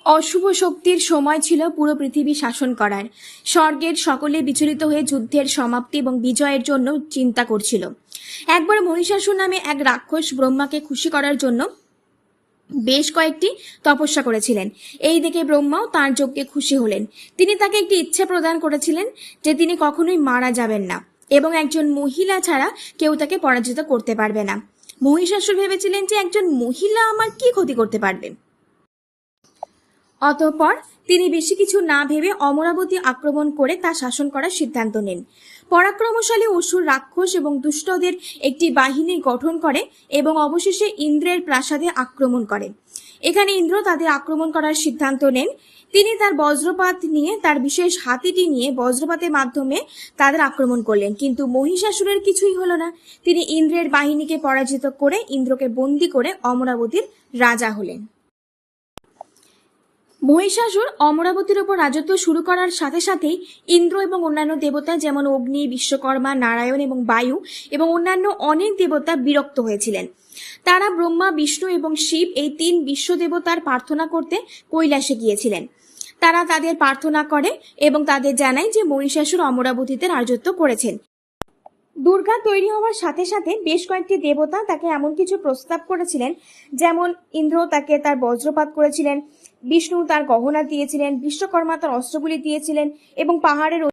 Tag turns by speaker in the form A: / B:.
A: অশুভ শক্তির সময় ছিল পুরো পৃথিবী শাসন করার। স্বর্গের সকলে বিচলিত হয়ে যুদ্ধের সমাপ্তি এবং বিজয়ের জন্য চিন্তা করছিল। একবার মহিষাসুর নামে এক রাক্ষস ব্রহ্মাকে খুশি করার জন্য বেশ কয়েকটি তপস্যা করেছিলেন। এই দেখে ব্রহ্মাও তার যজ্ঞে খুশি হলেন। তিনি তাকে একটি ইচ্ছা প্রদান করেছিলেন যে তিনি কখনোই মারা যাবেন না এবং একজন মহিলা ছাড়া কেউ তাকে পরাজিত করতে পারবে না। মহিষাসুর ভেবেছিলেন যে একজন মহিলা আমার কি ক্ষতি করতে পারবে। অতঃপর তিনি বেশি কিছু না ভেবে অমরাবতী আক্রমণ করে তা শাসন করার সিদ্ধান্ত নেন। পরাক্রমশালী অসুর রাক্ষস এবং দুষ্টদের একটি বাহিনী গঠন করে এবং অবশেষে ইন্দ্রের প্রাসাদে আক্রমণ করে। এখানে ইন্দ্র তাদের আক্রমণ করার সিদ্ধান্ত নেন। তিনি তার বজ্রপাত নিয়ে, তার বিশেষ হাতিটি নিয়ে বজ্রপাতের মাধ্যমে তাদের আক্রমণ করলেন, কিন্তু মহিষাসুরের কিছুই হলো না। তিনি ইন্দ্রের বাহিনীকে পরাজিত করে ইন্দ্রকে বন্দী করে অমরাবতীর রাজা হলেন। মহিষাসুর অমরাবতীর উপর রাজত্ব শুরু করার সাথে সাথেই ইন্দ্র এবং অন্যান্য দেবতা যেমন অগ্নি, বিশ্বকর্মা, নারায়ণ এবং বায়ু এবং অন্যান্য অনেক দেবতা বিরক্ত হয়েছিলেন। তারা ব্রহ্মা, বিষ্ণু এবং শিব এই তিন বিশ্ব দেবতার প্রার্থনা করতে কৈলাসে গিয়েছিলেন। তারা তাদের প্রার্থনা করে এবং তাদের জানায় যে মহিষাসুর অমরাবতীতে রাজত্ব করেছেন। দুর্গা তৈরি হওয়ার সাথে সাথে বেশ কয়েকটি দেবতা তাকে এমন কিছু প্রস্তাব করেছিলেন, যেমন ইন্দ্র তাকে তার বজ্রপাত করেছিলেন, বিষ্ণু তার গহনা দিয়েছিলেন, বিশ্বকর্মা তার অস্ত্রগুলি দিয়েছিলেন এবং পাহাড়ের